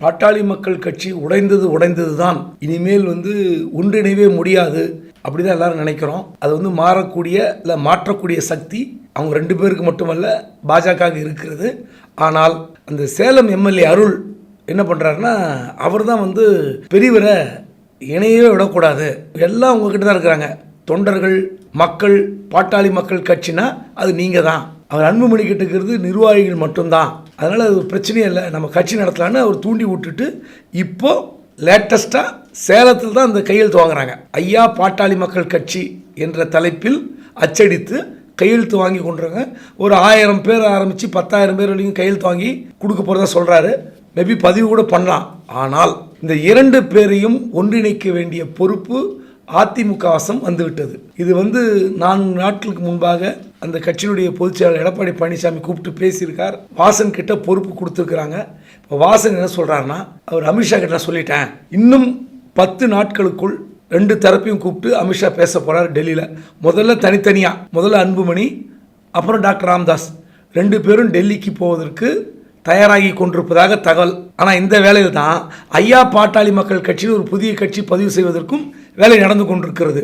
பாட்டாளி மக்கள் கட்சி உடைந்தது தான், இனிமேல் ஒன்றிணைவே முடியாது அப்படிதான் எல்லாரும் நினைக்கிறோம். அது மாறக்கூடிய இல்லை மாற்றக்கூடிய சக்தி அவங்க 2 பேருக்கு மட்டுமல்ல பாஜக இருக்கிறது. ஆனால் அந்த சேலம் எம்எல்ஏ அருள் என்ன பண்ணுறாருன்னா, அவர் தான் பெரியவரை இணையவே விடக்கூடாது, எல்லாம் உங்ககிட்ட தான் இருக்கிறாங்க, தொண்டர்கள் மக்கள் பாட்டாளி மக்கள் கட்சினா அது நீங்கள் தான், அவர் அன்புமணி கிட்ட இருக்கிறது நிர்வாகிகள் மட்டும்தான், அதனால் அது பிரச்சனையே இல்லை, நம்ம கட்சி நடத்தலான்னு அவர் தூண்டி விட்டுட்டு இப்போது லேட்டஸ்ட்டாக சேலத்தில் தான் அந்த கையெழுத்து வாங்குறாங்க. ஐயா பாட்டாளி மக்கள் கட்சி என்ற தலைப்பில் அச்சடித்து கையெழுத்து வாங்கி கொண்டுருங்க. ஒரு 1000 பேர் ஆரம்பித்து 10,000 பேர் வரைக்கும் கையெழுத்து வாங்கி கொடுக்க போகிறதா சொல்கிறாரு. மேபி பதிவு கூட பண்ணலாம். ஆனால் இந்த 2 பேரையும் ஒன்றிணைக்க வேண்டிய பொறுப்பு அதிமுக வசம் வந்துவிட்டது. இது 4 நாட்களுக்கு முன்பாக அந்த கட்சியினுடைய பொதுச் செயலாளர் எடப்பாடி பழனிசாமி கூப்பிட்டு பேசியிருக்கார். வாசன் கிட்ட பொறுப்பு கொடுத்துருக்குறாங்க. இப்போ வாசன் என்ன சொல்கிறாருன்னா, அவர் அமித்ஷா கிட்ட சொல்லிட்டேன், இன்னும் 10 நாட்களுக்குள் 2 தரப்பையும் கூப்பிட்டு அமித்ஷா பேச போகிறார் டெல்லியில். முதல்ல அன்புமணி, அப்புறம் டாக்டர் ராமதாஸ் 2 பேரும் டெல்லிக்கு போவதற்கு தயாராகி கொண்டிருப்பதாக தகவல். ஆனால் இந்த வேளையில் தான் ஐயா பாட்டாளி மக்கள் கட்சியில் ஒரு புதிய கட்சி பதிவு செய்வதற்கும் வேலை நடந்து கொண்டிருக்கிறது.